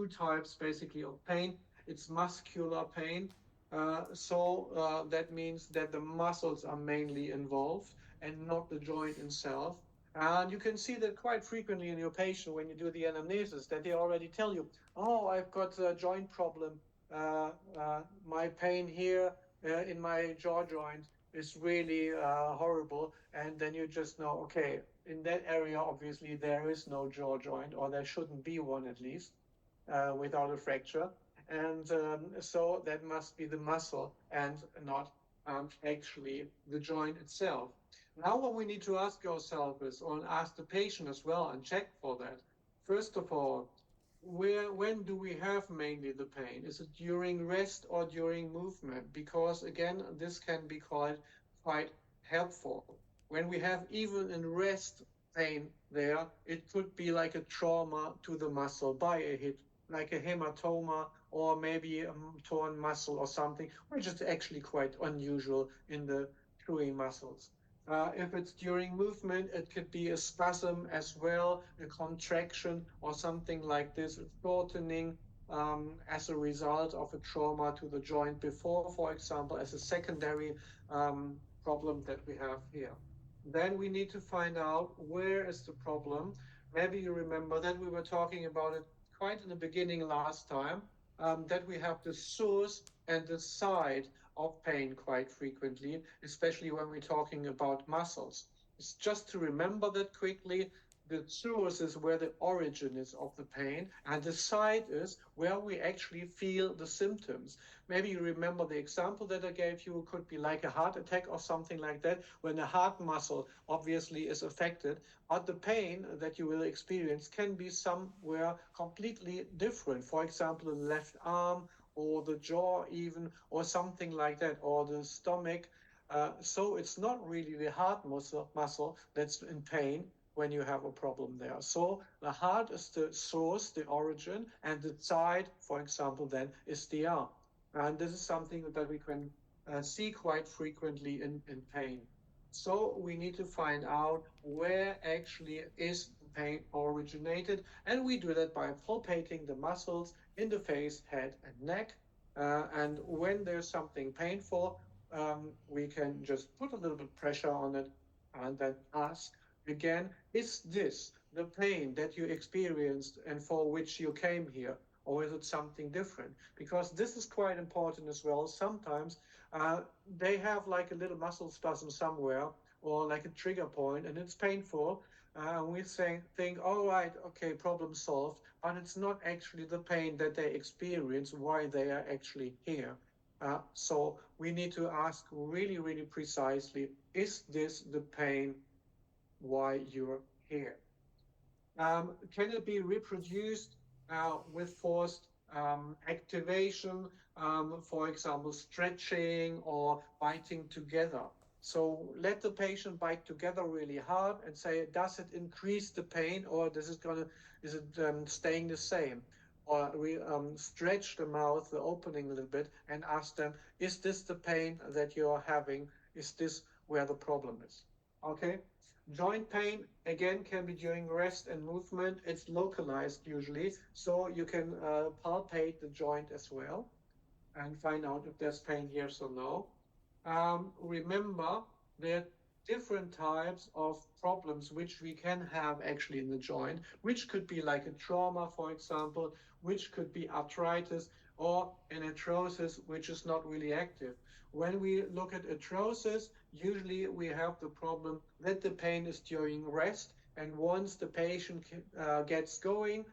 two types basically of pain. It's muscular pain. That means that the muscles are mainly involved and not the joint itself. And you can see that quite frequently in your patient when you do the anamnesis that they already tell you, oh, I've got a joint problem. My pain here in my jaw joint is really horrible. And then you just know, okay, in that area, obviously, there is no jaw joint, or there shouldn't be one at least, without a fracture. And so that must be the muscle and not actually the joint itself. Now, what we need to ask ourselves is, or ask the patient as well, and check for that. First of all, when do we have mainly the pain? Is it during rest or during movement? Because again, this can be quite helpful. When we have even in rest pain there, it could be like a trauma to the muscle by a hit, like a hematoma or maybe a torn muscle or something, which is actually quite unusual in the chewing muscles. If it's during movement, it could be a spasm as well, a contraction or something like this, a shortening as a result of a trauma to the joint before, for example, as a secondary problem that we have here. Then we need to find out where is the problem. Maybe you remember that we were talking about it quite in the beginning last time, that we have the source and the side of pain quite frequently, especially when we're talking about muscles. It's just to remember that quickly. The source is where the origin is of the pain, and the side is where we actually feel the symptoms. Maybe you remember the example that I gave you. It could be like a heart attack or something like that, when the heart muscle obviously is affected, but the pain that you will experience can be somewhere completely different. For example, the left arm or the jaw, even, or something like that, or the stomach. So it's not really the heart muscle that's in pain when you have a problem there. So the heart is the source, the origin, and the side, for example, then is the arm. And this is something that we can see quite frequently in pain. So we need to find out where actually is the pain originated, and we do that by palpating the muscles in the face, head, and neck. And when there's something painful, we can just put a little bit pressure on it and then ask again, is this the pain that you experienced and for which you came here? Or is it something different? Because this is quite important as well. Sometimes they have like a little muscle spasm somewhere or like a trigger point and it's painful. We think, all right, okay, problem solved, but it's not actually the pain that they experience, why they are actually here. So we need to ask really, really precisely, is this the pain why you're here? Can it be reproduced with forced activation, for example, stretching or biting together? So let the patient bite together really hard and say, does it increase the pain or is it staying the same? Or we stretch the mouth, the opening a little bit, and ask them, is this the pain that you're having? Is this where the problem is? Okay. Joint pain again can be during rest and movement. It's localized usually, so you can palpate the joint as well and find out if there's pain, yes or no. Remember, there are different types of problems which we can have actually in the joint, which could be like a trauma, for example, which could be arthritis or an arthrosis, which is not really active. When we look at arthrosis, usually we have the problem that the pain is during rest, and once the patient gets going,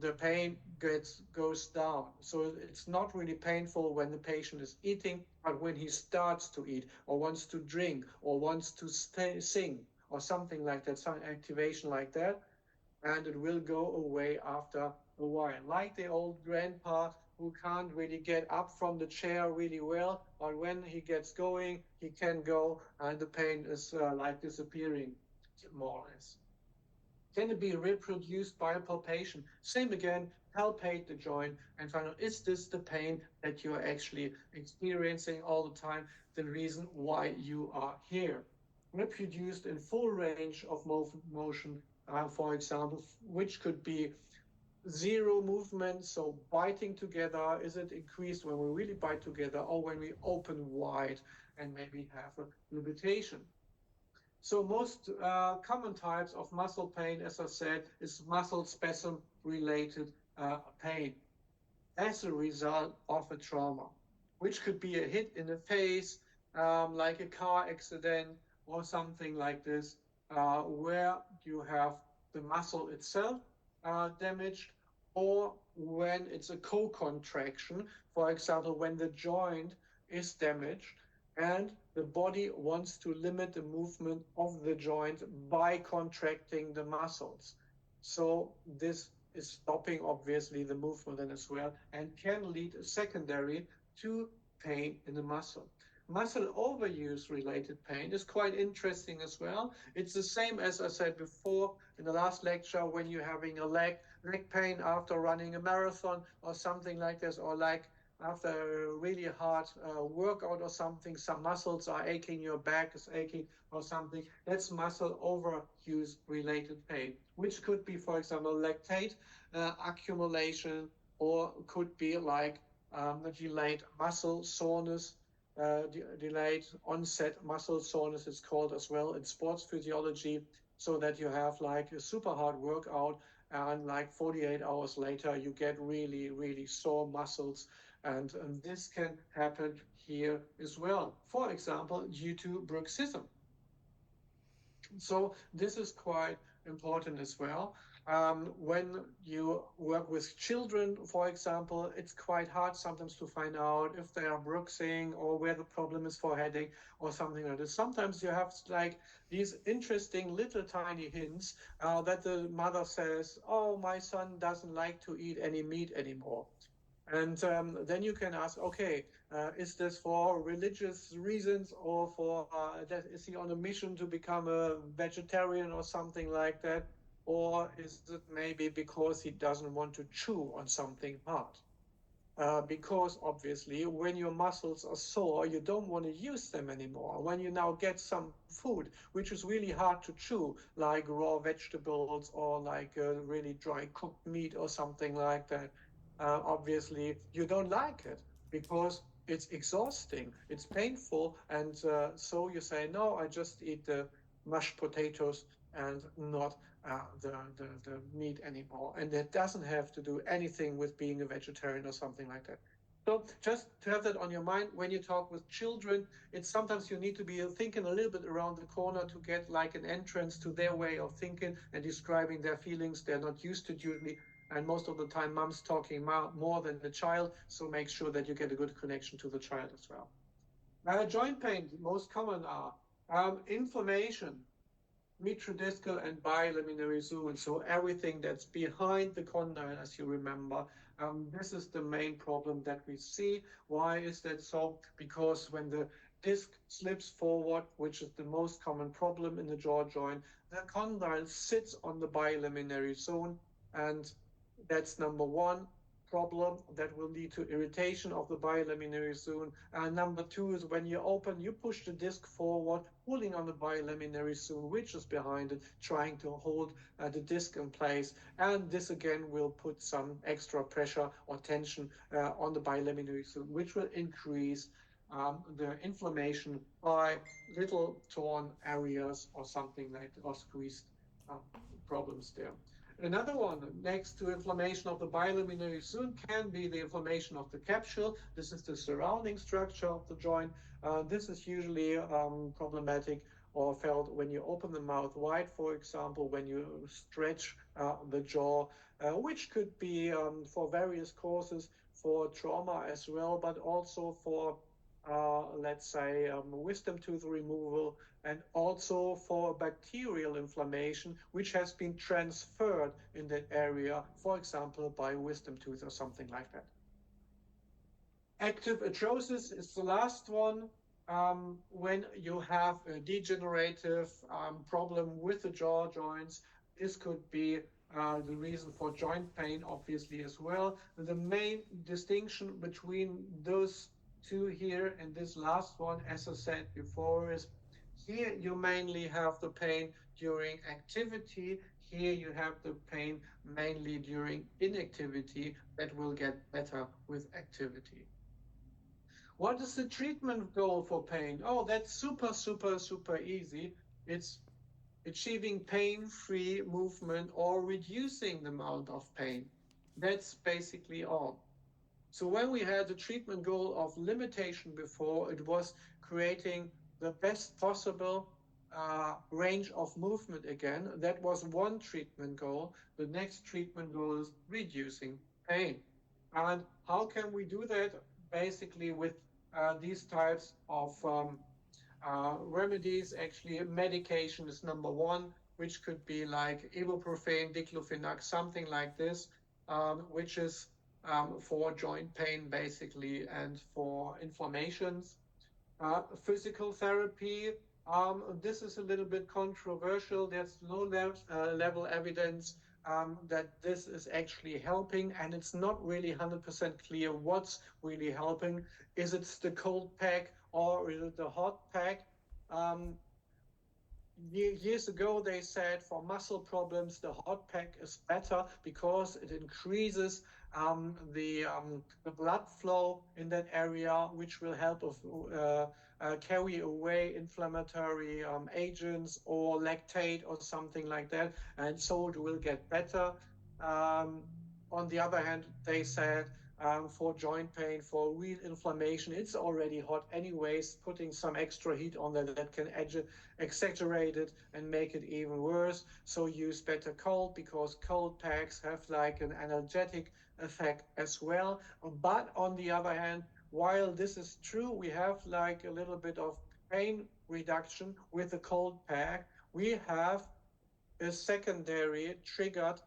the pain goes down. So it's not really painful when the patient is eating, but when he starts to eat or wants to drink or wants to sing or something like that, some activation like that, and it will go away after a while. Like the old grandpa who can't really get up from the chair really well, but when he gets going, he can go, and the pain is like disappearing, more or less. Can it be reproduced by palpation? Same again, palpate the joint and find out, is this the pain that you're actually experiencing all the time, the reason why you are here? Reproduced in full range of motion, for example, which could be zero movement, so biting together, is it increased when we really bite together or when we open wide and maybe have a limitation? So most common types of muscle pain, as I said, is muscle spasm related pain as a result of a trauma, which could be a hit in the face, like a car accident or something like this, where you have the muscle itself damaged, or when it's a co-contraction, for example, when the joint is damaged and the body wants to limit the movement of the joint by contracting the muscles. So this is stopping obviously the movement then as well and can lead secondary to pain in the muscle. Muscle overuse related pain is quite interesting as well. It's the same as I said before in the last lecture when you're having a leg pain after running a marathon or something like this, or like after a really hard workout or something, some muscles are aching, your back is aching or something. That's muscle overuse related pain, which could be, for example, lactate accumulation, or could be like delayed muscle soreness, delayed onset muscle soreness, it's called as well in sports physiology, so that you have like a super hard workout and like 48 hours later you get really, really sore muscles. And this can happen here as well, for example, due to bruxism. So this is quite important as well. When you work with children, for example, it's quite hard sometimes to find out if they are bruxing or where the problem is for headache or something like this. Sometimes you have like these interesting little tiny hints that the mother says, oh, my son doesn't like to eat any meat anymore. And then you can ask, okay, is this for religious reasons, or for is he on a mission to become a vegetarian or something like that? Or is it maybe because he doesn't want to chew on something hard? Because obviously, when your muscles are sore, you don't want to use them anymore. When you now get some food, which is really hard to chew, like raw vegetables or like really dry cooked meat or something like that, obviously you don't like it because it's exhausting, it's painful, and so you say, no, I just eat the mashed potatoes and not the meat anymore. And that doesn't have to do anything with being a vegetarian or something like that. So just to have that on your mind when you talk with children, it's sometimes you need to be thinking a little bit around the corner to get like an entrance to their way of thinking and describing their feelings they're not used to usually. And most of the time, mom's talking more than the child, so make sure that you get a good connection to the child as well. Joint pain, most common are inflammation, mitrodiscal and biliminary zone, so everything that's behind the condyle, as you remember. This is the main problem that we see. Why is that so? Because when the disc slips forward, which is the most common problem in the jaw joint, the condyle sits on the biliminary zone, and that's number one problem that will lead to irritation of the biliminary zone. And number two is when you open, you push the disc forward, pulling on the biliminary zone, which is behind it, trying to hold the disc in place. And this again will put some extra pressure or tension on the biliminary zone, which will increase the inflammation by little torn areas or something like that, or squeezed problems there. Another one next to inflammation of the biliminary zone can be the inflammation of the capsule. This is the surrounding structure of the joint. This is usually problematic or felt when you open the mouth wide, for example, when you stretch the jaw, which could be for various causes, for trauma as well, but also for let's say, wisdom tooth removal, and also for bacterial inflammation, which has been transferred in that area, for example, by wisdom tooth or something like that. Active atrosis is the last one. When you have a degenerative problem with the jaw joints, this could be the reason for joint pain, obviously, as well. The main distinction between those two here and this last one, as I said before, is here you mainly have the pain during activity. Here you have the pain mainly during inactivity that will get better with activity. What is the treatment goal for pain? Oh, that's super easy. It's achieving pain-free movement or reducing the amount of pain. That's basically all. So when we had the treatment goal of limitation before, it was creating the best possible range of movement again. That was one treatment goal. The next treatment goal is reducing pain. And how can we do that? Basically with these types of remedies. Actually, medication is number one, which could be like ibuprofen, diclofenac, something like this, which is for joint pain basically and for inflammations. Physical therapy. This is a little bit controversial. There's low level evidence that this is actually helping, and it's not really 100% clear what's really helping. Is it the cold pack or is it the hot pack? Um, Years ago, they said for muscle problems, the hot pack is better because it increases the blood flow in that area, which will help of carry away inflammatory agents or lactate or something like that, and so it will get better. Um, on the other hand, they said for joint pain, for real inflammation, it's already hot anyways. Putting some extra heat on that can exaggerate it and make it even worse. So use better cold, because cold packs have like an analgesic effect as well. But on the other hand, while this is true, we have like a little bit of pain reduction with the cold pack. We have a secondary triggered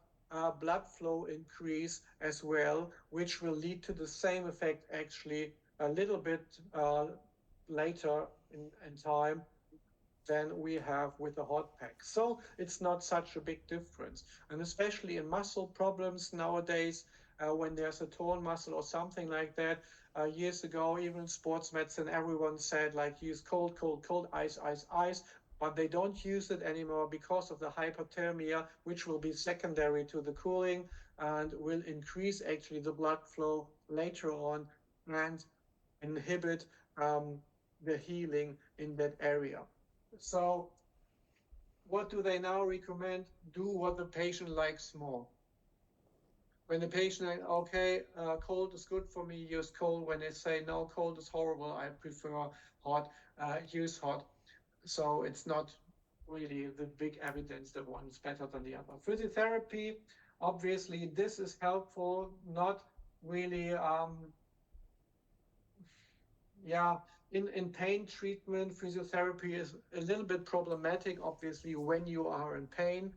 blood flow increase as well, which will lead to the same effect actually a little bit later in time than we have with the hot pack. So it's not such a big difference. And especially in muscle problems nowadays, when there's a torn muscle or something like that, years ago, even in sports medicine, everyone said like use cold, ice, but they don't use it anymore because of the hypothermia, which will be secondary to the cooling and will increase actually the blood flow later on and inhibit the healing in that area. So what do they now recommend? Do what the patient likes more. When the patient, okay, cold is good for me, use cold. When they say, no, cold is horrible, I prefer hot, use hot. So it's not really the big evidence that one is better than the other. Physiotherapy, obviously, this is helpful, not really in pain treatment. Physiotherapy is a little bit problematic, obviously, when you are in pain.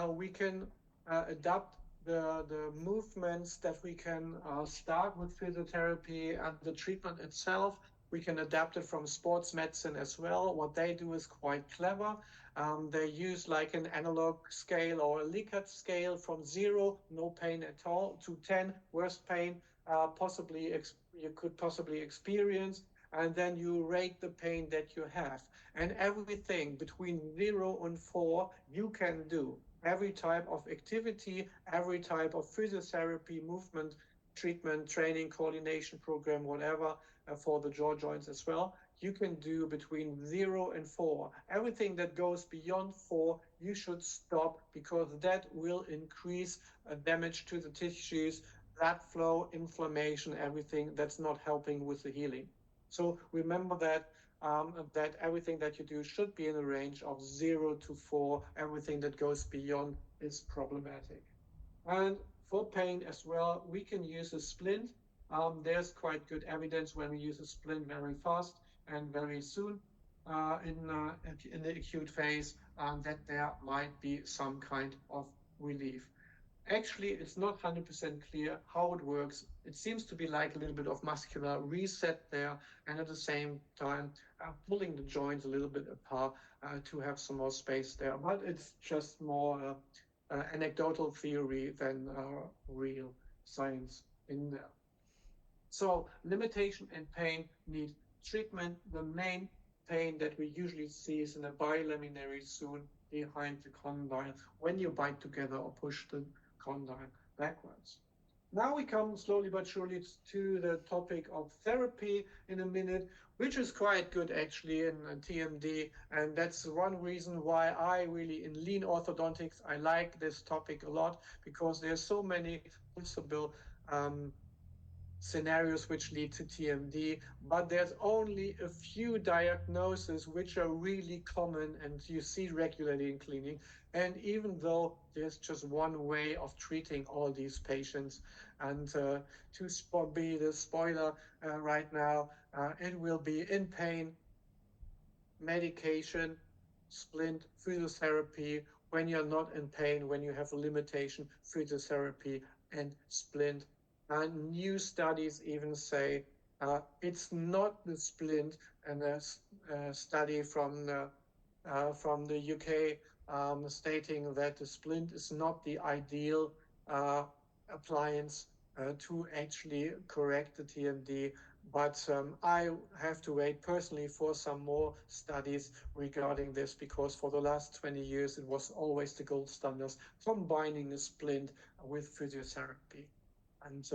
We can adapt the movements that we can start with physiotherapy and the treatment itself. We can adapt it from sports medicine as well. What they do is quite clever. They use like an analog scale or a Likert scale from 0, no pain at all, to 10, worst pain you could possibly experience, and then you rate the pain that you have. And everything between 0 and 4 you can do. Every type of activity, every type of physiotherapy, movement, treatment, training, coordination program, whatever, for the jaw joints as well, you can do between 0 and 4. Everything that goes beyond 4, you should stop, because that will increase damage to the tissues, blood flow, inflammation, everything that's not helping with the healing. So remember that that everything that you do should be in a range of 0 to 4. Everything that goes beyond is problematic. And for pain as well, we can use a splint. There's quite good evidence when we use a splint very fast and very soon in the acute phase that there might be some kind of relief. Actually, it's not 100% clear how it works. It seems to be like a little bit of muscular reset there, and at the same time pulling the joints a little bit apart to have some more space there. But it's just more anecdotal theory than real science in there. So limitation and pain need treatment. The main pain that we usually see is in the bilaminar zone, behind the condyle when you bite together or push the condyle backwards. Now we come slowly but surely to the topic of therapy in a minute, which is quite good actually in TMD. And that's one reason why I really, in lean orthodontics, I like this topic a lot, because there's so many possible scenarios which lead to TMD, but there's only a few diagnoses which are really common and you see regularly in clinic. And even though there's just one way of treating all these patients, and to be the spoiler right now, it will be in pain, medication, splint, physiotherapy. When you're not in pain, when you have a limitation, physiotherapy and splint. And new studies even say it's not the splint, and a study from the UK stating that the splint is not the ideal appliance to actually correct the TMD. But I have to wait personally for some more studies regarding this, because for the last 20 years it was always the gold standard, combining the splint with physiotherapy. And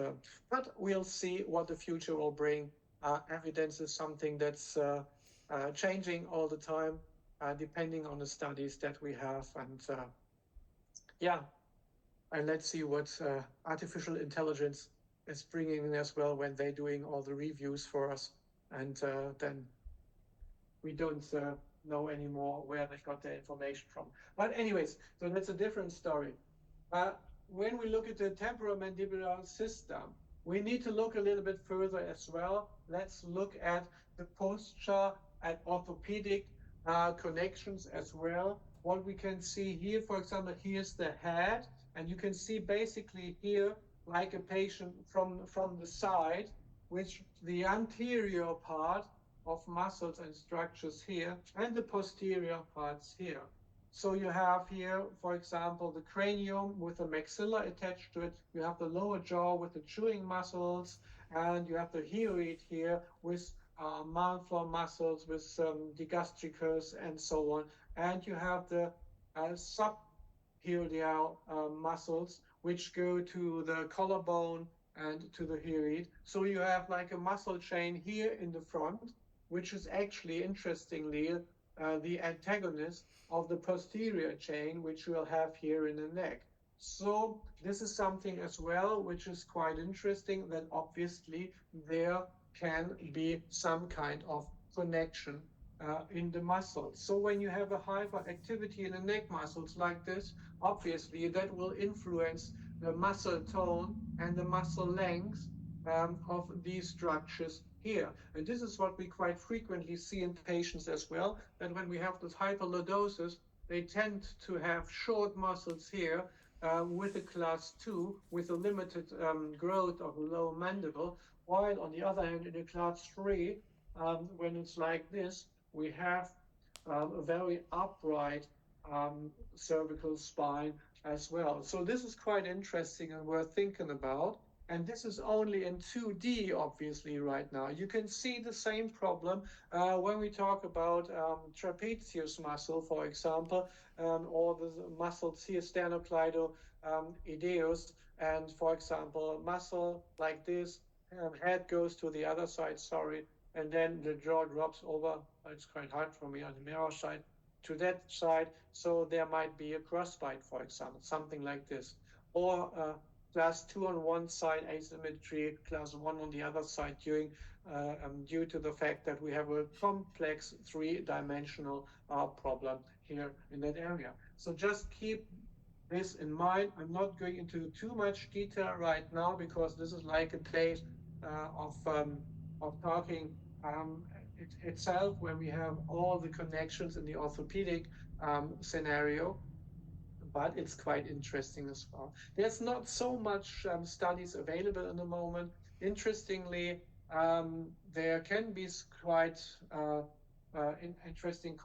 but we'll see what the future will bring. Evidence is something that's changing all the time, depending on the studies that we have. And yeah, and let's see what artificial intelligence is bringing in as well when they're doing all the reviews for us. And then we don't know anymore where they got their information from. But anyways, so that's a different story. When we look at the temporomandibular system, we need to look a little bit further as well. Let's look at the posture, at orthopedic connections as well. What we can see here, for example, here's the head, and you can see basically here, like a patient from the side, which the anterior part of muscles and structures here, and the posterior parts here. So you have here, for example, the cranium with the maxilla attached to it. You have the lower jaw with the chewing muscles, and you have the hyoid here with mouth floor muscles, with digastricus and so on. And you have the subhyoidal muscles, which go to the collarbone and to the hyoid. So you have like a muscle chain here in the front, which is actually, interestingly, the antagonist of the posterior chain, which we'll have here in the neck. So this is something as well, which is quite interesting, that obviously there can be some kind of connection in the muscles. So when you have a hyperactivity in the neck muscles like this, obviously that will influence the muscle tone and the muscle length of these structures here. And this is what we quite frequently see in patients as well, that when we have this hyperlordosis, they tend to have short muscles here with a class 2, with a limited growth of the lower mandible, while on the other hand, in a class 3, when it's like this, we have a very upright cervical spine as well. So this is quite interesting and worth thinking about. And this is only in 2D, obviously, right now. You can see the same problem when we talk about trapezius muscle, for example, or the muscles here, sternocleidoideus, and, for example, muscle like this, head goes to the other side, sorry, and then the jaw drops over. It's quite hard for me on the mirror side to that side. So there might be a crossbite, for example, something like this. Or class 2 on one side, asymmetry, class 1 on the other side, due to the fact that we have a complex 3-dimensional problem here in that area. So just keep this in mind. I'm not going into too much detail right now, because this is like a day of talking itself, where we have all the connections in the orthopedic scenario. But it's quite interesting as well. There's not so much studies available in the moment. Interestingly, there can be quite interesting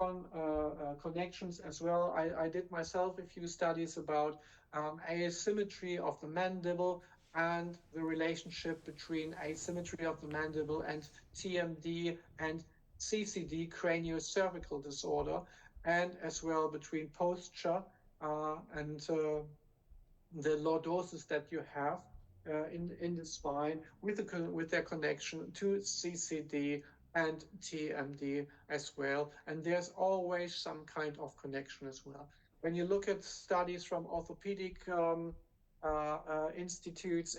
connections as well. I did myself a few studies about asymmetry of the mandible and the relationship between asymmetry of the mandible and TMD and CCD, craniocervical disorder. and as well between posture and the lordosis that you have in the spine with their connection to CCD and TMD as well. And there's always some kind of connection as well. When you look at studies from orthopedic institutes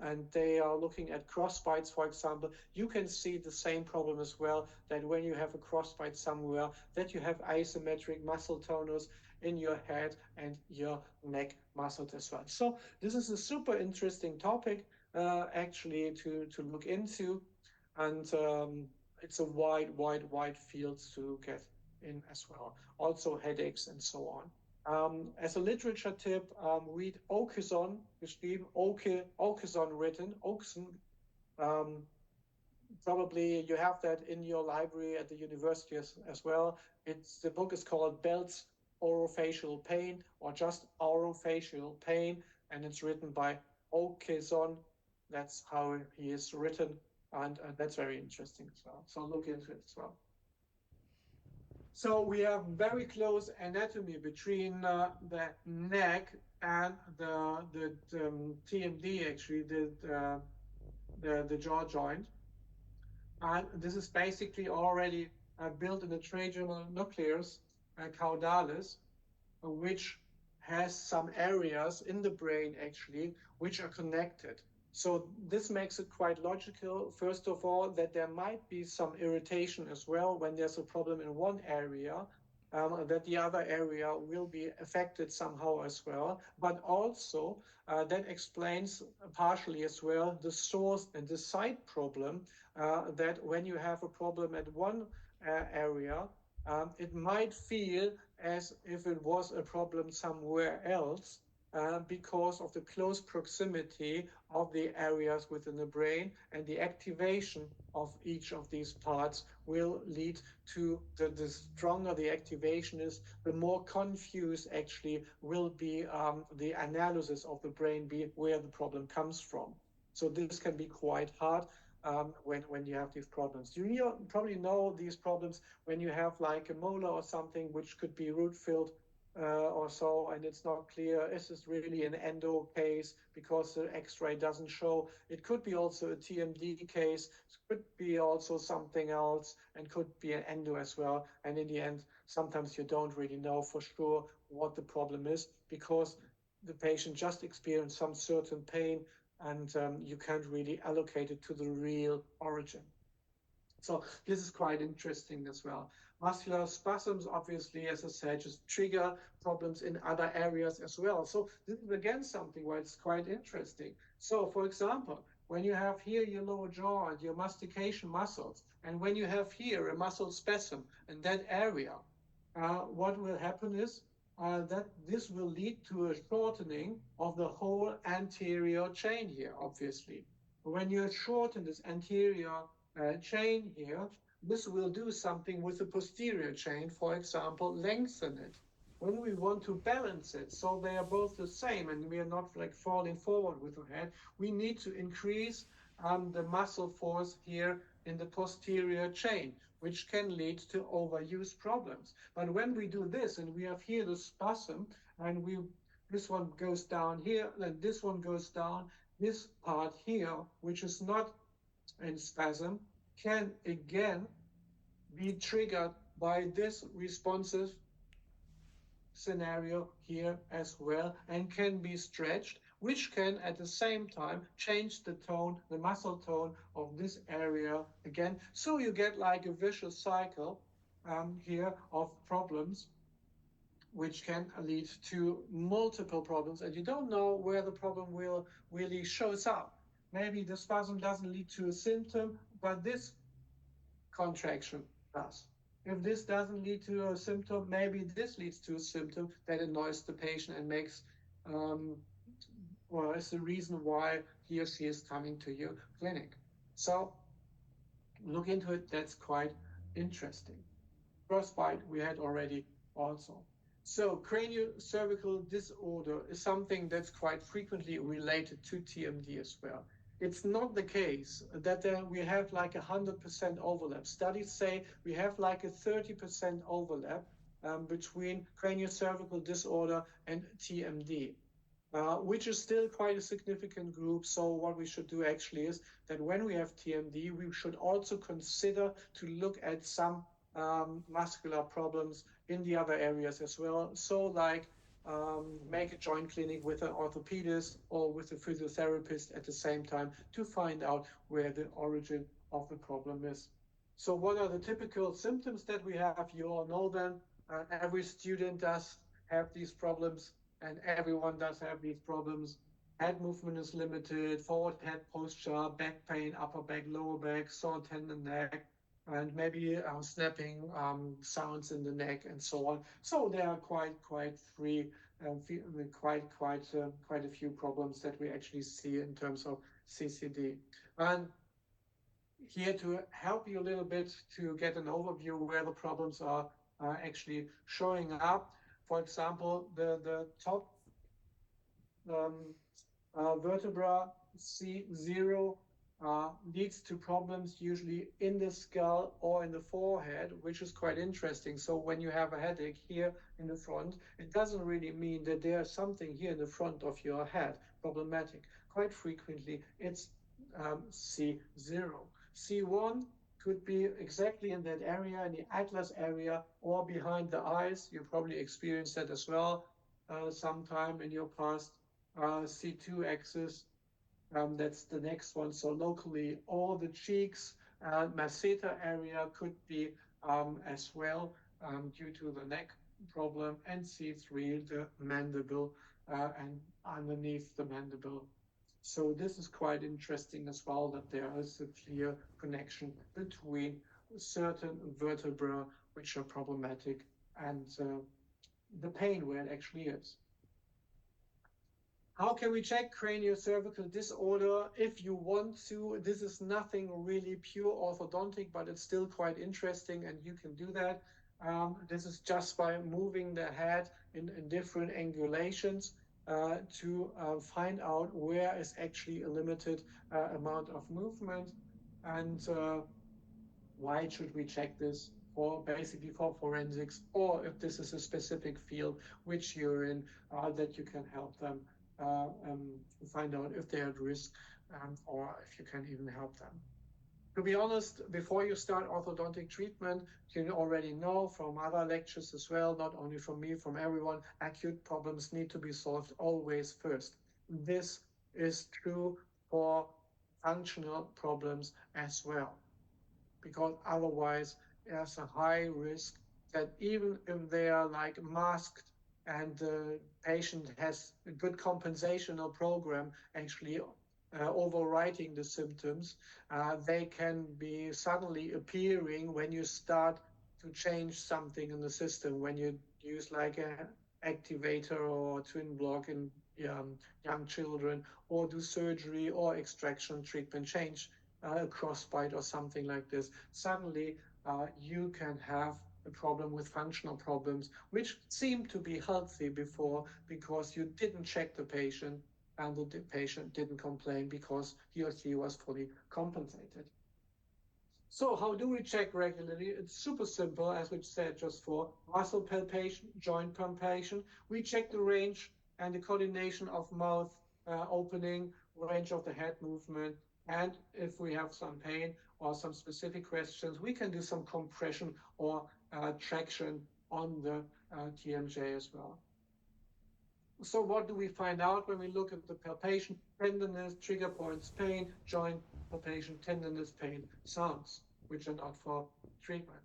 and they are looking at crossbites, for example, you can see the same problem as well, that when you have a crossbite somewhere, that you have asymmetric muscle tonus in your head and your neck muscles as well. So this is a super interesting topic actually to look into, and it's a wide field to get in as well. Also headaches and so on. As a literature tip, read Okeson, geschrieben, Okeson written, Okeson. Um, Probably you have that in your library at the university as well. The book is called Bell's Orofacial Pain, or just Orofacial Pain, and it's written by Okeson. That's how he is written, and that's very interesting as well. So look into it as well. So we have very close anatomy between the neck and the TMD, actually, the jaw joint. And this is basically already built in the trigeminal nucleus caudalis, which has some areas in the brain actually which are connected. So this makes it quite logical, first of all, that there might be some irritation as well when there's a problem in one area, that the other area will be affected somehow as well. But also that explains partially as well the source and the side problem, that when you have a problem at one area, it might feel as if it was a problem somewhere else, because of the close proximity of the areas within the brain, and the activation of each of these parts will lead to the stronger the activation is, the more confused actually will be the analysis of the brain, be where the problem comes from. So this can be quite hard when you have these problems. You probably know these problems when you have like a molar or something which could be root filled or so, and it's not clear, is this really an endo case because the x-ray doesn't show? It could be also a TMD case, it could be also something else, and could be an endo as well. And in the end, sometimes you don't really know for sure what the problem is, because the patient just experienced some certain pain, and you can't really allocate it to the real origin. So this is quite interesting as well. Muscular spasms, obviously, as I said, just trigger problems in other areas as well. So this is again something where it's quite interesting. So for example, when you have here your lower jaw and your mastication muscles, and when you have here a muscle spasm in that area, what will happen is that this will lead to a shortening of the whole anterior chain here, obviously. When you shorten this anterior chain here, this will do something with the posterior chain, for example, lengthen it. When we want to balance it, so they are both the same and we are not like falling forward with the head, we need to increase the muscle force here in the posterior chain, which can lead to overuse problems. But when we do this, and we have here the spasm, and this one goes down here, then this one goes down, this part here, which is not in spasm, can again be triggered by this responsive scenario here as well, and can be stretched, which can at the same time change the tone, the muscle tone of this area again. So you get like a vicious cycle here of problems, which can lead to multiple problems, and you don't know where the problem will really shows up. Maybe the spasm doesn't lead to a symptom, but this contraction does. If this doesn't lead to a symptom, maybe this leads to a symptom that annoys the patient and makes, or is the reason why he or she is coming to your clinic. So look into it, that's quite interesting. Frostbite we had already also. So craniocervical disorder is something that's quite frequently related to TMD as well. It's not the case that we have like 100% overlap. Studies say we have like a 30% overlap between craniocervical disorder and TMD, which is still quite a significant group. So what we should do actually is that when we have TMD, we should also consider to look at some muscular problems in the other areas as well. So like make a joint clinic with an orthopedist or with a physiotherapist at the same time to find out where the origin of the problem is. So what are the typical symptoms that we have? You all know them. Every student does have these problems, and everyone does have these problems. Head movement is limited, forward head posture, back pain, upper back, lower back, sore tendon neck, and maybe snapping sounds in the neck, and so on. So there are quite free, quite a few problems that we actually see in terms of CCD. And here to help you a little bit to get an overview where the problems are actually showing up. For example, the top um, vertebra C0 leads to problems usually in the skull or in the forehead, which is quite interesting. So when you have a headache here in the front, it doesn't really mean that there's something here in the front of your head problematic. Quite frequently, it's C0. C1 could be exactly in that area, in the atlas area, or behind the eyes. You probably experienced that as well sometime in your past. C2 axis, that's the next one. So locally, all the cheeks, masseter area could be as well due to the neck problem, and C3, the mandible, and underneath the mandible. So this is quite interesting as well, that there is a clear connection between certain vertebrae which are problematic and the pain where it actually is. How can we check craniocervical disorder? If you want to, this is nothing really pure orthodontic, but it's still quite interesting, and you can do that. This is just by moving the head in different angulations to find out where is actually a limited amount of movement. And why should we check this? For basically for forensics, or if this is a specific field which you're in, that you can help them find out if they're at risk, or if you can even help them. To be honest, before you start orthodontic treatment, you already know from other lectures as well, not only from me, from everyone, acute problems need to be solved always first. This is true for functional problems as well, because otherwise there's a high risk that even if they are like masked and the patient has a good compensational program actually overwriting the symptoms, they can be suddenly appearing when you start to change something in the system, when you use like an activator or twin block in young children, or do surgery or extraction treatment, change a crossbite or something like this. Suddenly you can have a problem with functional problems, which seemed to be healthy before because you didn't check the patient and the patient didn't complain because he or she was fully compensated. So how do we check regularly? It's super simple, as we said, just for muscle palpation, joint palpation. We check the range and the coordination of mouth opening, range of the head movement, and if we have some pain or some specific questions, we can do some compression or traction on the TMJ as well. So what do we find out when we look at the palpation? Tenderness, trigger points, pain, joint palpation, tenderness, pain, sounds, which are not for treatment.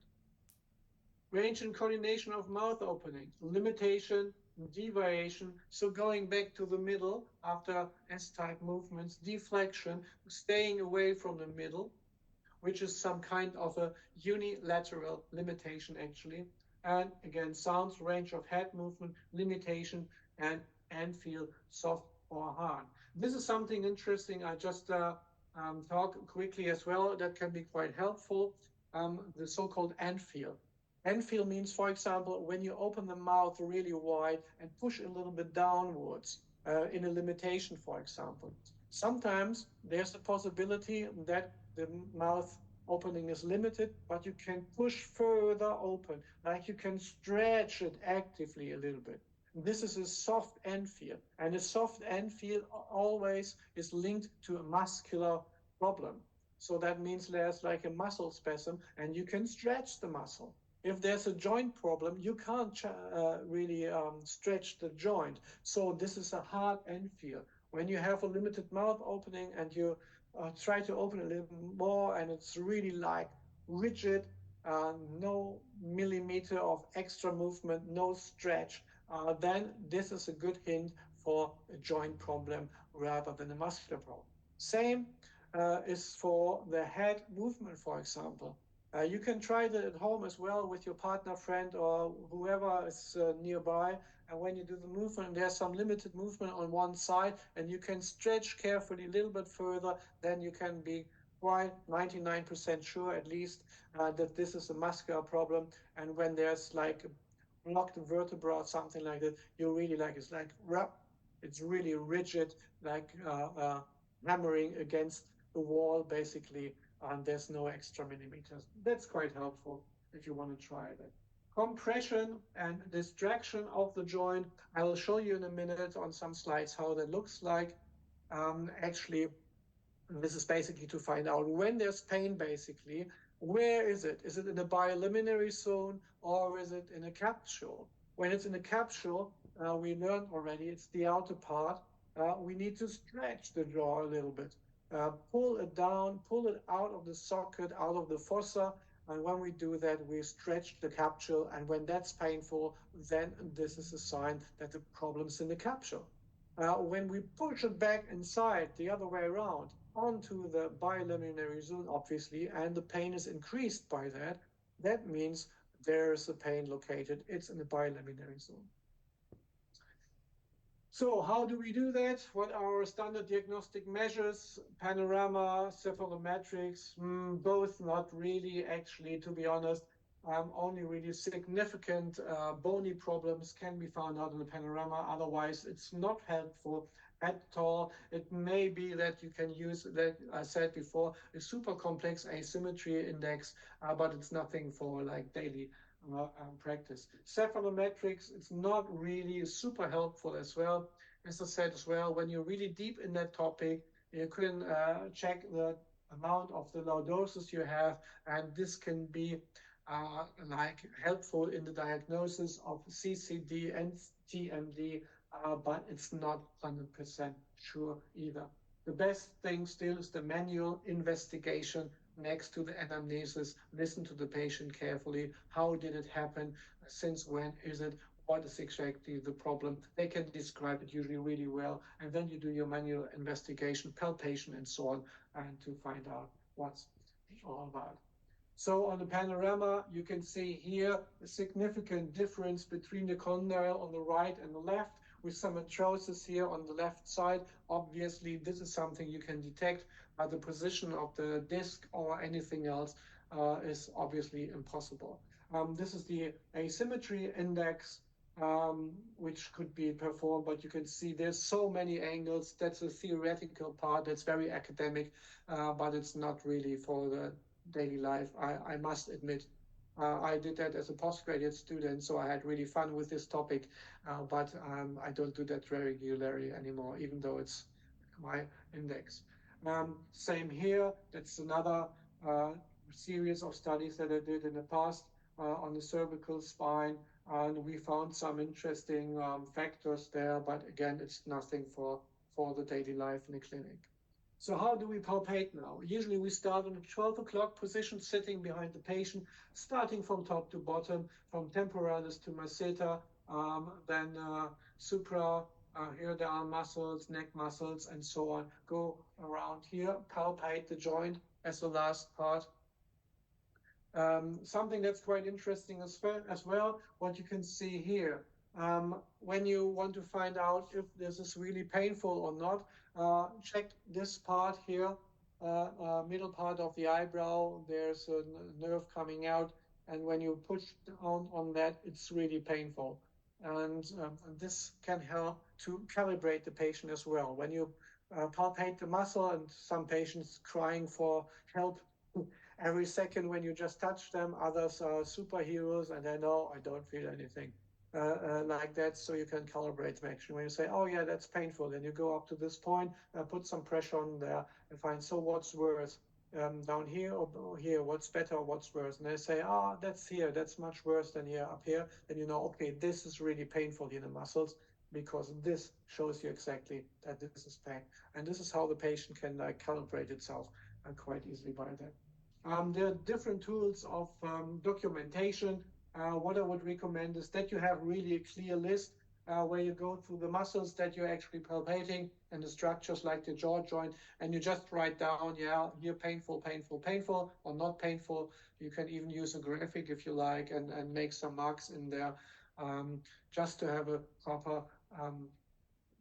Range and coordination of mouth opening, limitation, deviation. So going back to the middle after S-type movements, deflection, staying away from the middle, which is some kind of a unilateral limitation actually. And again, sounds, range of head movement, limitation, and feel soft or hard. This is something interesting. I just talk quickly as well. That can be quite helpful. The so-called end feel. End feel means, for example, when you open the mouth really wide and push a little bit downwards in a limitation, for example. Sometimes there's a possibility that the mouth opening is limited, but you can push further open, like you can stretch it actively a little bit. This is a soft end feel, and a soft end feel always is linked to a muscular problem. So that means there's like a muscle spasm, and you can stretch the muscle. If there's a joint problem, you can't really stretch the joint. So this is a hard end feel. When you have a limited mouth opening and you try to open a little more, and it's really like rigid, no millimeter of extra movement, no stretch, then this is a good hint for a joint problem rather than a muscular problem. Same is for the head movement, for example. You can try that at home as well with your partner, friend, or whoever is nearby. And when you do the movement, there's some limited movement on one side, and you can stretch carefully a little bit further, then you can be quite 99% sure at least that this is a muscular problem. And when there's like a blocked vertebra or something like that, you really like it's really rigid, like hammering against the wall basically, and there's no extra millimeters. That's quite helpful if you want to try that. Compression and distraction of the joint. I will show you in a minute on some slides how that looks like. Actually, this is basically to find out when there's pain, basically, where is it? Is it in the biliminary zone or is it in a capsule? When it's in a capsule, we learned already, it's the outer part. We need to stretch the jaw a little bit. Pull it down, pull it out of the socket, out of the fossa. And when we do that, we stretch the capsule. And when that's painful, then this is a sign that the problem's in the capsule. When we push it back inside the other way around onto the biliminary zone, obviously, and the pain is increased by that, that means there's a pain located. It's in the biliminary zone. So how do we do that? What are our standard diagnostic measures? Panorama, cephalometrics, both not really, actually, to be honest. Only really significant bony problems can be found out in the panorama. Otherwise, it's not helpful at all. It may be that you can use, that I said before, a super complex asymmetry index, but it's nothing for like daily practice. Cephalometrics, it's not really super helpful as well. As I said as well, when you're really deep in that topic, you can check the amount of the lordosis you have, and this can be like helpful in the diagnosis of CCD and TMD, but it's not 100% sure either. The best thing still is the manual investigation next to the anamnesis. Listen to the patient carefully. How did it happen? Since when is it? What is exactly the problem? They can describe it usually really well. And then you do your manual investigation, palpation, and so on, and to find out what's all about. So on the panorama, you can see here a significant difference between the condyle on the right and the left, with some atrocious here on the left side. Obviously, this is something you can detect, but the position of the disc or anything else is obviously impossible. This is the asymmetry index, which could be performed, but you can see there's so many angles. That's a theoretical part that's very academic, but it's not really for the daily life, I must admit. I did that as a postgraduate student, so I had really fun with this topic, but I don't do that regularly anymore, even though it's my index. Same here, that's another series of studies that I did in the past on the cervical spine, and we found some interesting factors there, but again, it's nothing for the daily life in the clinic. So how do we palpate now? Usually we start in a 12 o'clock position, sitting behind the patient, starting from top to bottom, from temporalis to masseter, then supra, here the arm muscles, neck muscles, and so on. Go around here, palpate the joint as the last part. Something that's quite interesting as well, what you can see here. When you want to find out if this is really painful or not, check this part here, middle part of the eyebrow. There's a nerve coming out, and when you push down on that, it's really painful. And this can help to calibrate the patient as well. When you palpate the muscle, and some patients crying for help, every second when you just touch them, others are superheroes and they know I don't feel anything. Like that, so you can calibrate the action. When you say, oh yeah, that's painful, then you go up to this point, put some pressure on there and find, so what's worse, down here or here, what's better or what's worse? And they say, oh, that's here, that's much worse than here, up here. Then you know, okay, this is really painful in the muscles, because this shows you exactly that this is pain. And this is how the patient can like calibrate itself quite easily by that. There are different tools of documentation. What I would recommend is that you have really a clear list where you go through the muscles that you're actually palpating and the structures like the jaw joint, and you just write down, yeah, here painful, painful, painful, or not painful. You can even use a graphic if you like, and make some marks in there, just to have a proper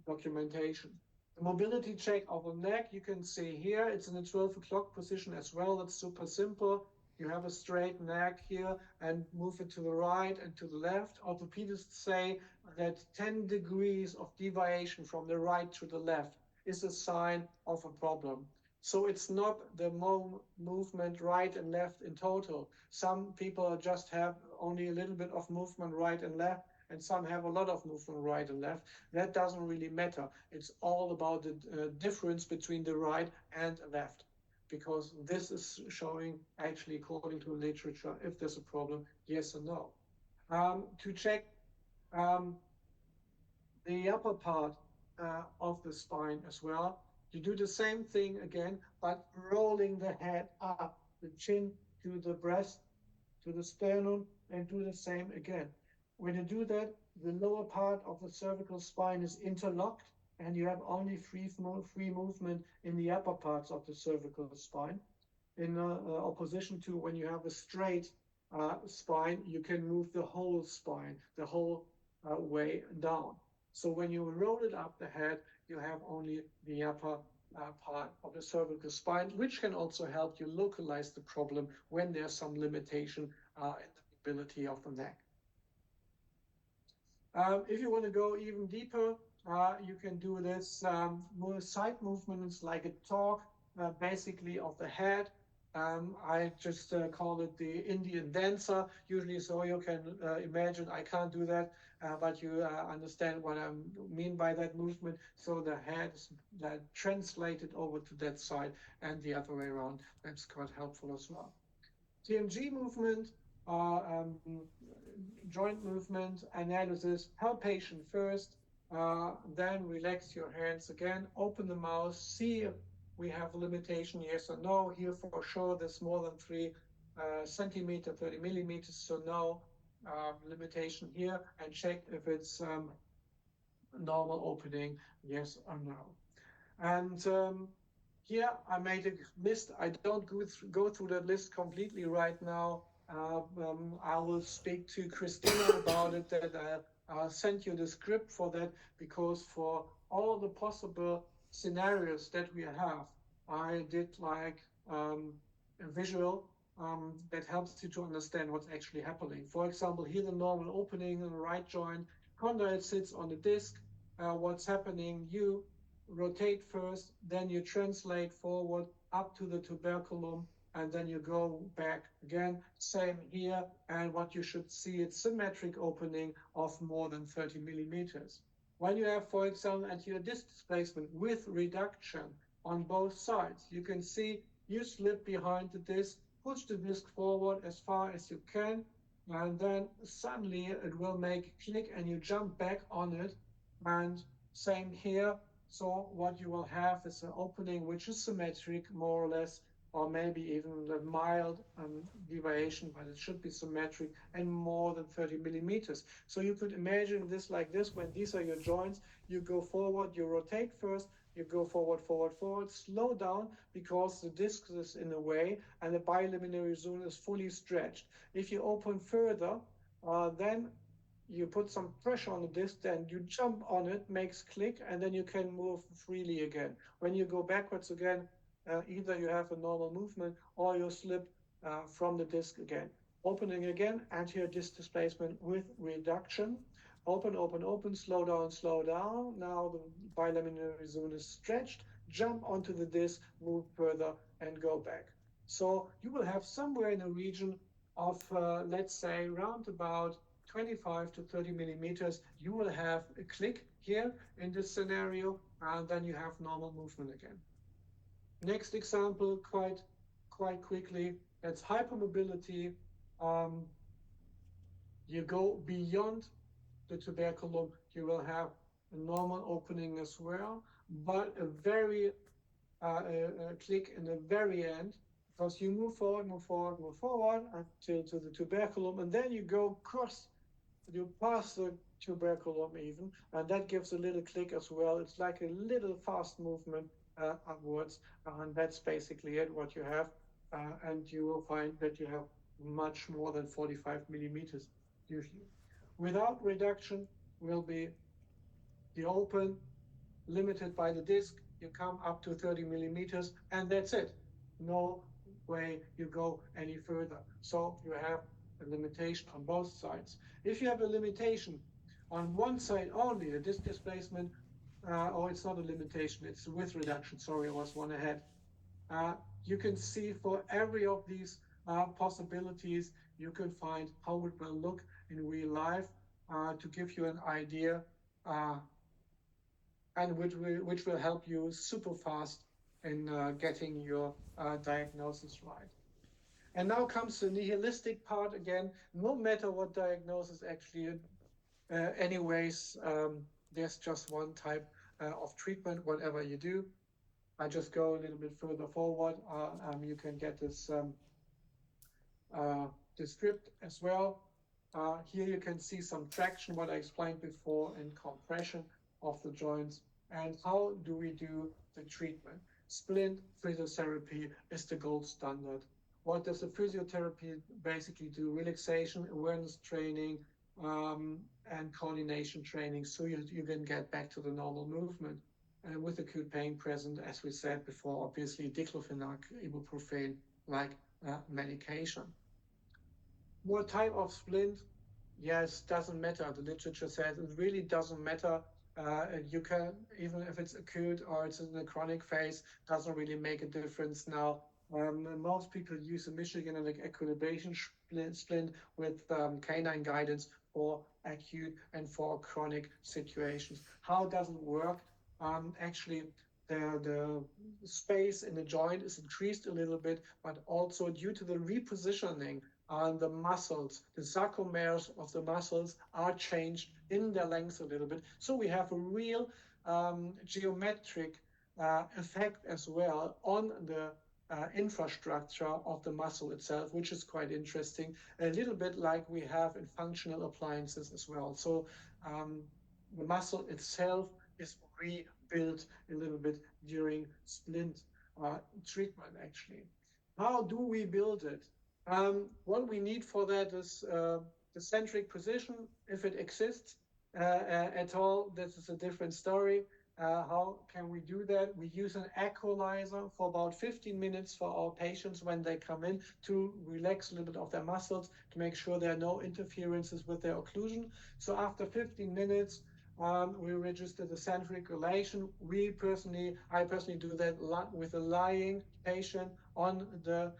documentation. The mobility check of the neck, you can see here, it's in a 12 o'clock position as well. That's super simple. You have a straight neck here and move it to the right and to the left. Orthopedists say that 10 degrees of deviation from the right to the left is a sign of a problem. So it's not the movement right and left in total. Some people just have only a little bit of movement right and left, and some have a lot of movement right and left. That doesn't really matter. It's all about the difference between the right and left, because this is showing actually, according to literature, if there's a problem, yes or no. To check um, the upper part of the spine as well, you do the same thing again, but rolling the head up, the chin to the breast, to the sternum, and do the same again. When you do that, the lower part of the cervical spine is interlocked, and you have only free movement in the upper parts of the cervical spine. In opposition to when you have a straight spine, you can move the whole spine, the whole way down. So when you roll it up the head, you have only the upper part of the cervical spine, which can also help you localize the problem when there's some limitation in the mobility of the neck. If you want to go even deeper, you can do this more side movements like a talk, basically of the head. I just call it the Indian dancer, usually, so you can imagine. I can't do that, but you understand what I mean by that movement. So the head is translated over to that side and the other way around. That's quite helpful as well. TMG movement, joint movement analysis, palpation first, then relax your hands again, open the mouth, see if we have a limitation, yes or no. Here for sure, there's more than 3 centimeter, 30 millimeters, so no limitation here, and check if it's normal opening, yes or no. And here I made a list. I don't go through that list completely right now. I will speak to Christina about it, that I'll send you the script for that, because for all the possible scenarios that we have, I did like a visual that helps you to understand what's actually happening. For example, here the normal opening in the right joint, condyle sits on the disc. What's happening, you rotate first, then you translate forward up to the tuberculum, and then you go back again. Same here, and what you should see, it's symmetric opening of more than 30 millimeters. When you have, for example, anterior disc displacement with reduction on both sides, you can see you slip behind the disc, push the disc forward as far as you can, and then suddenly it will make a click and you jump back on it. And same here. So what you will have is an opening which is symmetric, more or less, or maybe even a mild deviation, but it should be symmetric and more than 30 millimeters. So you could imagine this like this. When these are your joints, you go forward, you rotate first, you go forward, forward, forward, slow down, because the disc is in the way and the biliminary zone is fully stretched. If you open further, then you put some pressure on the disc, then you jump on it, makes click, and then you can move freely again. When you go backwards again, either you have a normal movement or you slip from the disc again. Opening again, anterior disc displacement with reduction. Open, open, open, slow down, slow down. Now the biliminary zone is stretched. Jump onto the disc, move further, and go back. So you will have somewhere in a region of, let's say, around about 25 to 30 millimeters, you will have a click here in this scenario, and then you have normal movement again. Next example, quite quickly, that's hypermobility. Um, you go beyond the tuberculum, you will have a normal opening as well, but a very click in the very end, because you move forward, move forward, move forward until to the tuberculum, and then you go cross, you pass the tuberculum even, and that gives a little click as well. It's like a little fast movement upwards, and that's basically it, what you have. And you will find that you have much more than 45 millimeters usually. Without reduction will be the open, limited by the disc, you come up to 30 millimeters, and that's it. No way you go any further. So you have a limitation on both sides. If you have a limitation on one side only, the disc displacement, or it's not a limitation, it's width reduction. Sorry, I was one ahead. You can see for every of these possibilities, you can find how it will look in real life to give you an idea uh, and which will help you super fast in getting your diagnosis right. And now comes the nihilistic part again. No matter what diagnosis actually, anyways, there's just one type of treatment, whatever you do. I just go a little bit further forward. You can get this script as well. Here you can see some traction, what I explained before, and compression of the joints. And how do we do the treatment? Splint physiotherapy is the gold standard. What does the physiotherapy basically do? Relaxation, awareness training, and coordination training, so you can get back to the normal movement. And with acute pain present, as we said before, obviously diclofenac, ibuprofen, like medication. What type of splint? Yes, doesn't matter. The literature says it really doesn't matter. You can, even if it's acute or it's in the chronic phase, doesn't really make a difference now. Most people use a Michigan and equilibration splint with canine guidance for acute and for chronic situations. How does it work? Actually, the space in the joint is increased a little bit, but also due to the repositioning on the muscles, the sarcomeres of the muscles are changed in their length a little bit. So we have a real geometric effect as well on the infrastructure of the muscle itself, which is quite interesting. A little bit like we have in functional appliances as well. So the muscle itself is rebuilt a little bit during splint treatment, actually. How do we build it? What we need for that is the centric position, if it exists at all. This is a different story. How can we do that? We use an equalizer for about 15 minutes for our patients when they come in to relax a little bit of their muscles, to make sure there are no interferences with their occlusion. So after 15 minutes, we register the centric relation. I personally do that with a lying patient on the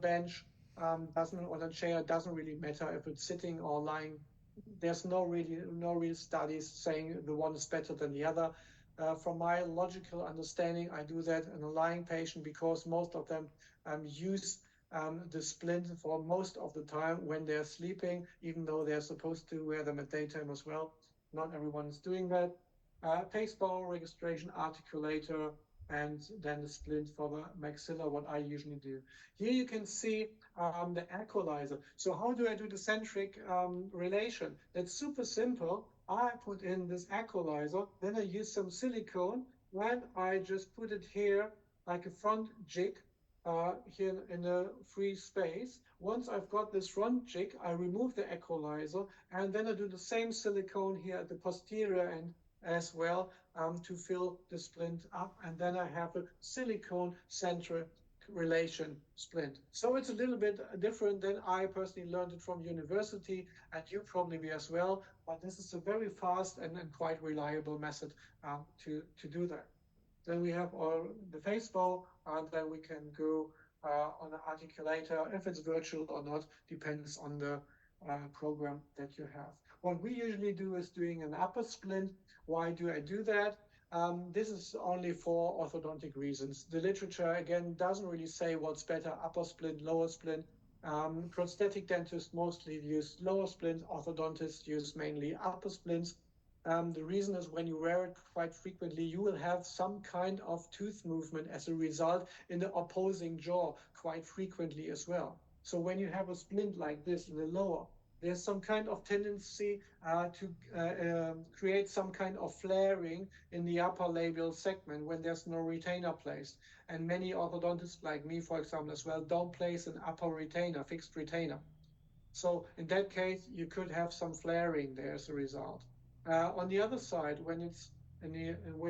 bench, on a chair. Doesn't really matter if it's sitting or lying. There's no real studies saying the one is better than the other. From my logical understanding, I do that in a lying patient because most of them use the splint for most of the time when they're sleeping, even though they're supposed to wear them at daytime as well. Not everyone is doing that. Pacebow, registration, articulator, and then the splint for the maxilla, what I usually do. Here you can see the equalizer. So how do I do the centric relation? That's super simple. I put in this equalizer, then I use some silicone, and I just put it here like a front jig here in a free space. Once I've got this front jig, I remove the equalizer, and then I do the same silicone here at the posterior end as well to fill the splint up, and then I have a silicone centric relation splint. So it's a little bit different than I personally learned it from university, and you probably be as well, but this is a very fast and quite reliable method to do that. Then we have the face bow and then we can go on an articulator. If it's virtual or not depends on the program that you have. What we usually do is doing an upper splint. Why do I do that? This is only for orthodontic reasons. The literature, again, doesn't really say what's better, upper splint, lower splint. Prosthetic dentists mostly use lower splints. Orthodontists use mainly upper splints. The reason is when you wear it quite frequently, you will have some kind of tooth movement as a result in the opposing jaw quite frequently as well. So when you have a splint like this in the lower, there's some kind of tendency to create some kind of flaring in the upper labial segment when there's no retainer placed. And many orthodontists like me, for example, as well, don't place an upper retainer, fixed retainer. So in that case, you could have some flaring there as a result. On the other side, when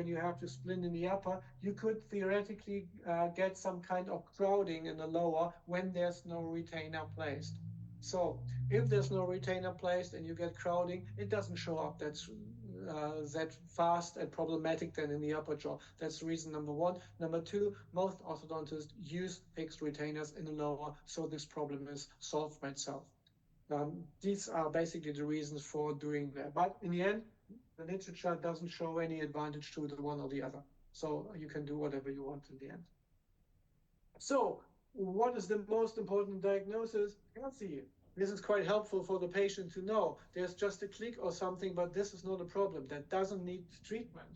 you have to splint in the upper, you could theoretically get some kind of crowding in the lower when there's no retainer placed. So if there's no retainer placed and you get crowding, it doesn't show up that fast and problematic then in the upper jaw. That's reason number one. Number two, most orthodontists use fixed retainers in the lower, so this problem is solved by itself. These are basically the reasons for doing that. But in the end, the literature doesn't show any advantage to the one or the other. So you can do whatever you want in the end. So what is the most important diagnosis? Healthy. This is quite helpful for the patient to know. There's just a click or something, but this is not a problem. That doesn't need treatment.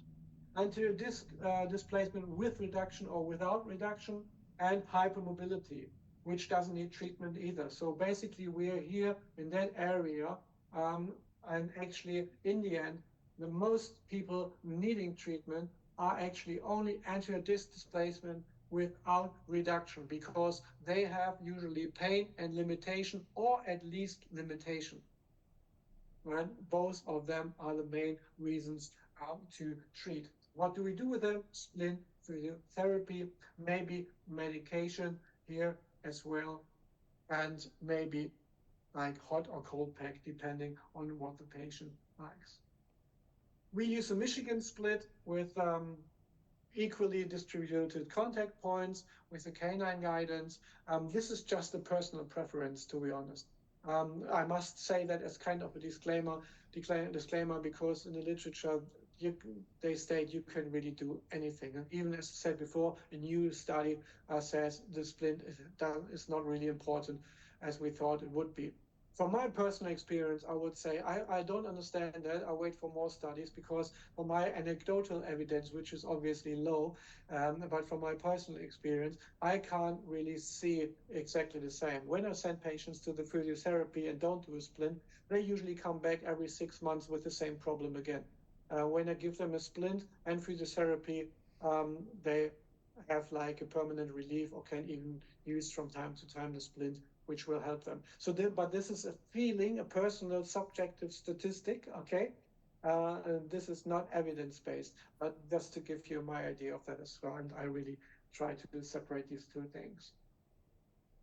Anterior disc displacement with reduction or without reduction, and hypermobility, which doesn't need treatment either. So basically, we are here in that area, and actually, in the end, the most people needing treatment are actually only anterior disc displacement without reduction, because they have usually pain and limitation, or at least limitation. Right? Both of them are the main reasons to treat. What do we do with them? Splint, physiotherapy, maybe medication here as well, and maybe like hot or cold pack, depending on what the patient likes. We use a Michigan split with equally distributed contact points with a canine guidance. This is just a personal preference, to be honest. I must say that as kind of a disclaimer, because in the literature, they state you can really do anything. And even as I said before, a new study says the splint is not really important as we thought it would be. From my personal experience, I would say I don't understand that. I wait for more studies, because for my anecdotal evidence, which is obviously low, but from my personal experience, I can't really see it exactly the same. When I send patients to the physiotherapy and don't do a splint, they usually come back every 6 months with the same problem again. When I give them a splint and physiotherapy, they have like a permanent relief, or can even use from time to time the splint, which will help them. So, but this is a feeling, a personal subjective statistic, okay? And this is not evidence-based, but just to give you my idea of that as well. And I really try to separate these two things.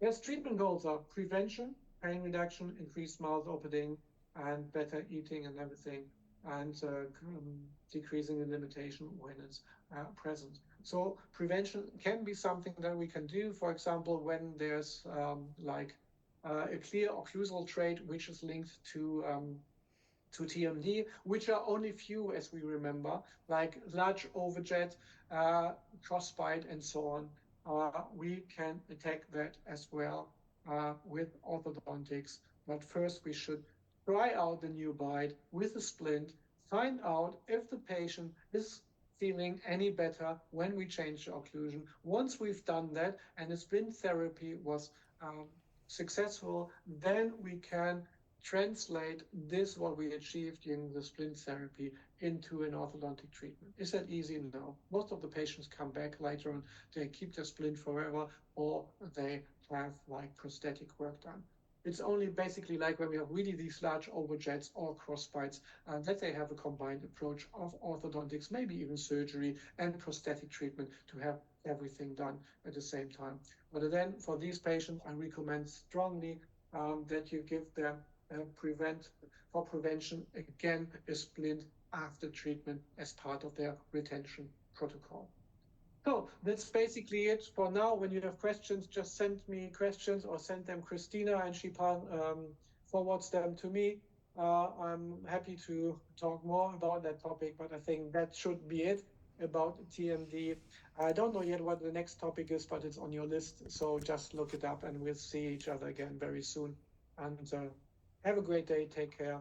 Yes, treatment goals are prevention, pain reduction, increased mouth opening, and better eating and everything, and decreasing the limitation when it's present. So prevention can be something that we can do, for example, when there's like a clear occlusal trait which is linked to TMD, which are only few, as we remember, like large overjet, crossbite, and so on. We can attack that as well with orthodontics. But first, we should try out the new bite with a splint, find out if the patient is feeling any better when we change the occlusion. Once we've done that and the splint therapy was successful, then we can translate this, what we achieved in the splint therapy, into an orthodontic treatment. Is that easy? No. Most of the patients come back later on, they keep their splint forever, or they have like prosthetic work done. It's only basically like when we have really these large overjets or crossbites that they have a combined approach of orthodontics, maybe even surgery and prosthetic treatment to have everything done at the same time. But then for these patients, I recommend strongly that you give them for prevention, again, a splint after treatment as part of their retention protocol. So that's basically it for now. When you have questions, just send me questions or send them Christina, and she forwards them to me. I'm happy to talk more about that topic, but I think that should be it about TMD. I don't know yet what the next topic is, but it's on your list. So just look it up, and we'll see each other again very soon. And have a great day. Take care.